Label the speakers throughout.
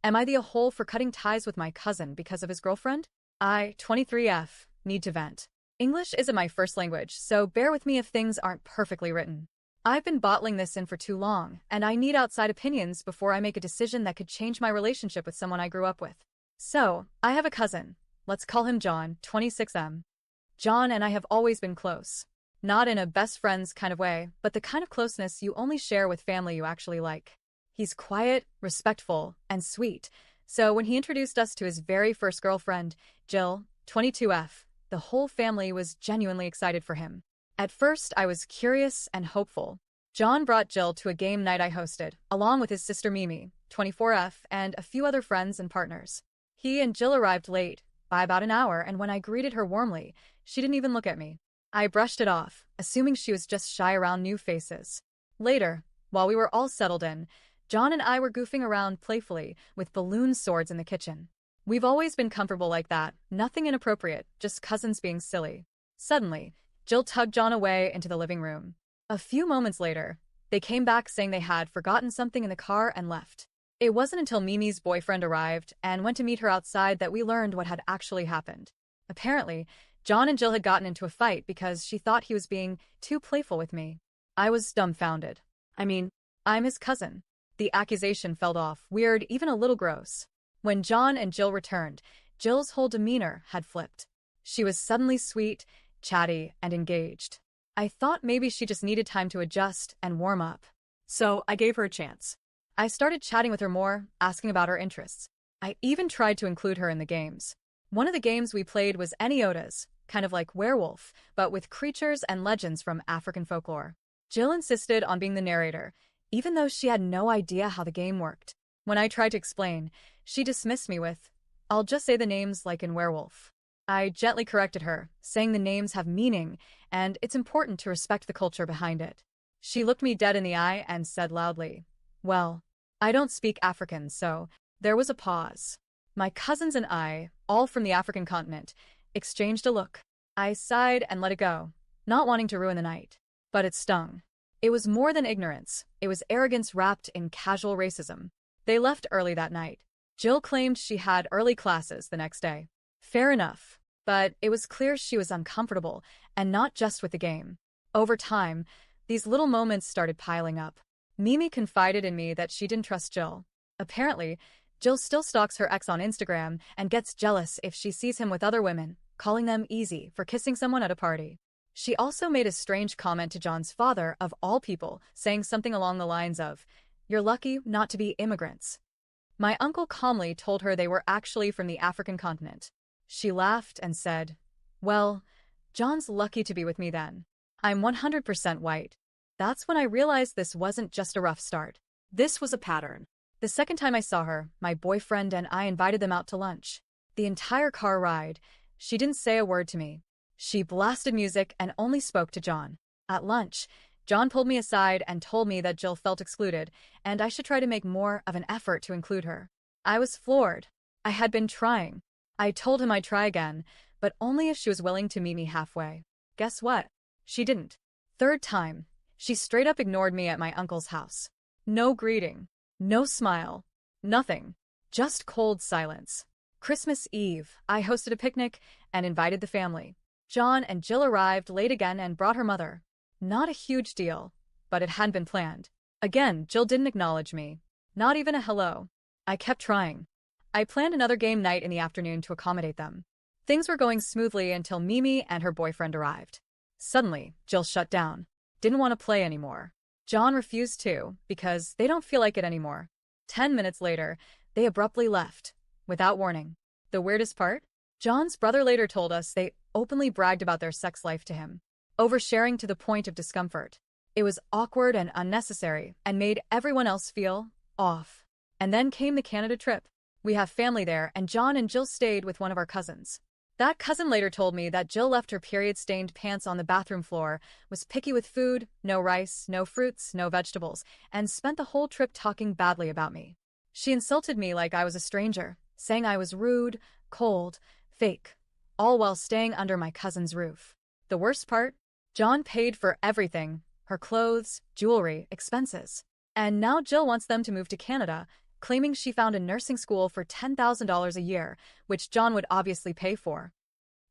Speaker 1: Am I the a-hole for cutting ties with my cousin because of his girlfriend? I, 23F, need to vent. English isn't my first language, so bear with me if things aren't perfectly written. I've been bottling this in for too long, and I need outside opinions before I make a decision that could change my relationship with someone I grew up with. So, I have a cousin. Let's call him John, 26M. John and I have always been close. Not in a best friends kind of way, but the kind of closeness you only share with family you actually like. He's quiet, respectful, and sweet, so when he introduced us to his very first girlfriend, Jill, 22F, the whole family was genuinely excited for him. At first, I was curious and hopeful. John brought Jill to a game night I hosted, along with his sister Mimi, 24F, and a few other friends and partners. He and Jill arrived late, by about an hour, and when I greeted her warmly, she didn't even look at me. I brushed it off, assuming she was just shy around new faces. Later, while we were all settled in, John and I were goofing around playfully with balloon swords in the kitchen. We've always been comfortable like that, nothing inappropriate, just cousins being silly. Suddenly, Jill tugged John away into the living room. A few moments later, they came back saying they had forgotten something in the car and left. It wasn't until Mimi's boyfriend arrived and went to meet her outside that we learned what had actually happened. Apparently, John and Jill had gotten into a fight because she thought he was being too playful with me. I was dumbfounded. I mean, I'm his cousin. The accusation felt off, weird, even a little gross. When John and Jill returned, Jill's whole demeanor had flipped. She was suddenly sweet, chatty, and engaged. I thought maybe she just needed time to adjust and warm up. So I gave her a chance. I started chatting with her more, asking about her interests. I even tried to include her in the games. One of the games we played was AITA's, kind of like Werewolf, but with creatures and legends from African folklore. Jill insisted on being the narrator, even though she had no idea how the game worked. When I tried to explain, she dismissed me with, "I'll just say the names like in Werewolf." I gently corrected her, saying the names have meaning, and it's important to respect the culture behind it. She looked me dead in the eye and said loudly, "Well, I don't speak African, so..." There was a pause. My cousins and I, all from the African continent, exchanged a look. I sighed and let it go, not wanting to ruin the night. But it stung. It was more than ignorance. It was arrogance wrapped in casual racism. They left early that night. Jill claimed she had early classes the next day. Fair enough, but it was clear she was uncomfortable, and not just with the game. Over time, these little moments started piling up. Mimi confided in me that she didn't trust Jill. Apparently, Jill still stalks her ex on Instagram and gets jealous if she sees him with other women, calling them easy for kissing someone at a party. She also made a strange comment to John's father, of all people, saying something along the lines of, "You're lucky not to be immigrants." My uncle calmly told her they were actually from the African continent. She laughed and said, "Well, John's lucky to be with me then. I'm 100% white." That's when I realized this wasn't just a rough start. This was a pattern. The second time I saw her, my boyfriend and I invited them out to lunch. The entire car ride, she didn't say a word to me. She blasted music and only spoke to John. At lunch, John pulled me aside and told me that Jill felt excluded, and I should try to make more of an effort to include her. I was floored. I had been trying. I told him I'd try again, but only if she was willing to meet me halfway. Guess what? She didn't. Third time, she straight up ignored me at my uncle's house. No greeting. No smile. Nothing. Just cold silence. Christmas Eve, I hosted a picnic and invited the family. John and Jill arrived late again and brought her mother. Not a huge deal, but it hadn't been planned. Again, Jill didn't acknowledge me. Not even a hello. I kept trying. I planned another game night in the afternoon to accommodate them. Things were going smoothly until Mimi and her boyfriend arrived. Suddenly, Jill shut down. Didn't want to play anymore. John refused to, because they don't feel like it anymore. 10 minutes later, they abruptly left, without warning. The weirdest part? John's brother later told us they openly bragged about their sex life to him, oversharing to the point of discomfort. It was awkward and unnecessary, and made everyone else feel off. And then came the Canada trip. We have family there, and John and Jill stayed with one of our cousins. That cousin later told me that Jill left her period-stained pants on the bathroom floor, was picky with food, no rice, no fruits, no vegetables, and spent the whole trip talking badly about me. She insulted me like I was a stranger, saying I was rude, cold, fake, all while staying under my cousin's roof. The worst part? John paid for everything, her clothes, jewelry, expenses. And now Jill wants them to move to Canada, claiming she found a nursing school for $10,000 a year, which John would obviously pay for.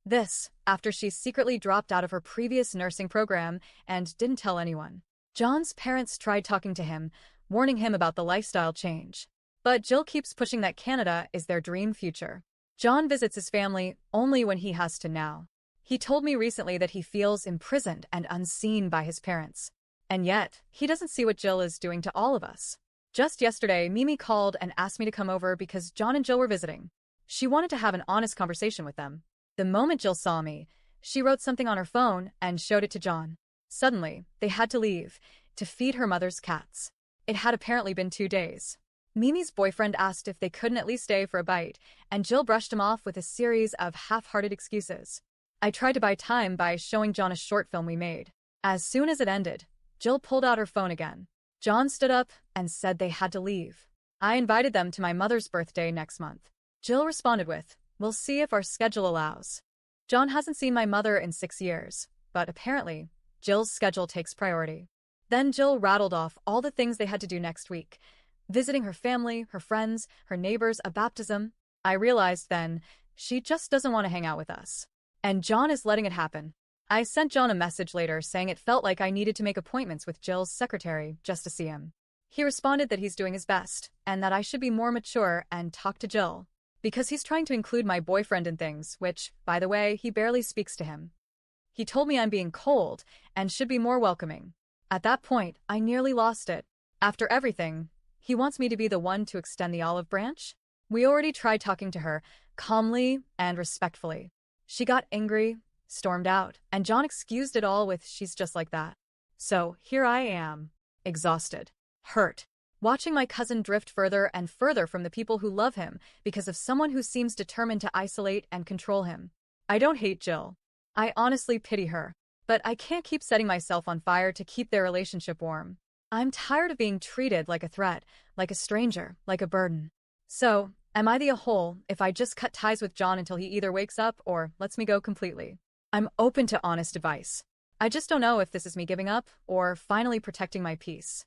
Speaker 1: This, after she secretly dropped out of her previous nursing program and didn't tell anyone. John's parents tried talking to him, warning him about the lifestyle change. But Jill keeps pushing that Canada is their dream future. John visits his family only when he has to now. He told me recently that he feels imprisoned and unseen by his parents. And yet, he doesn't see what Jill is doing to all of us. Just yesterday, Mimi called and asked me to come over because John and Jill were visiting. She wanted to have an honest conversation with them. The moment Jill saw me, she wrote something on her phone and showed it to John. Suddenly, they had to leave to feed her mother's cats. It had apparently been 2 days. Mimi's boyfriend asked if they couldn't at least stay for a bite, and Jill brushed him off with a series of half-hearted excuses. I tried to buy time by showing John a short film we made. As soon as it ended, Jill pulled out her phone again. John stood up and said they had to leave. I invited them to my mother's birthday next month. Jill responded with, "We'll see if our schedule allows." John hasn't seen my mother in 6 years, but apparently, Jill's schedule takes priority. Then Jill rattled off all the things they had to do next week. Visiting her family, her friends, her neighbors, a baptism. I realized then, she just doesn't want to hang out with us. And John is letting it happen. I sent John a message later saying it felt like I needed to make appointments with Jill's secretary just to see him. He responded that he's doing his best, and that I should be more mature and talk to Jill. Because he's trying to include my boyfriend in things, which, by the way, he barely speaks to him. He told me I'm being cold and should be more welcoming. At that point, I nearly lost it. After everything, he wants me to be the one to extend the olive branch? We already tried talking to her, calmly and respectfully. She got angry, stormed out, and John excused it all with "she's just like that." So here I am, exhausted, hurt, watching my cousin drift further and further from the people who love him because of someone who seems determined to isolate and control him. I don't hate Jill. I honestly pity her. But I can't keep setting myself on fire to keep their relationship warm. I'm tired of being treated like a threat, like a stranger, like a burden. So, am I the a-hole if I just cut ties with John until he either wakes up or lets me go completely? I'm open to honest advice. I just don't know if this is me giving up or finally protecting my peace.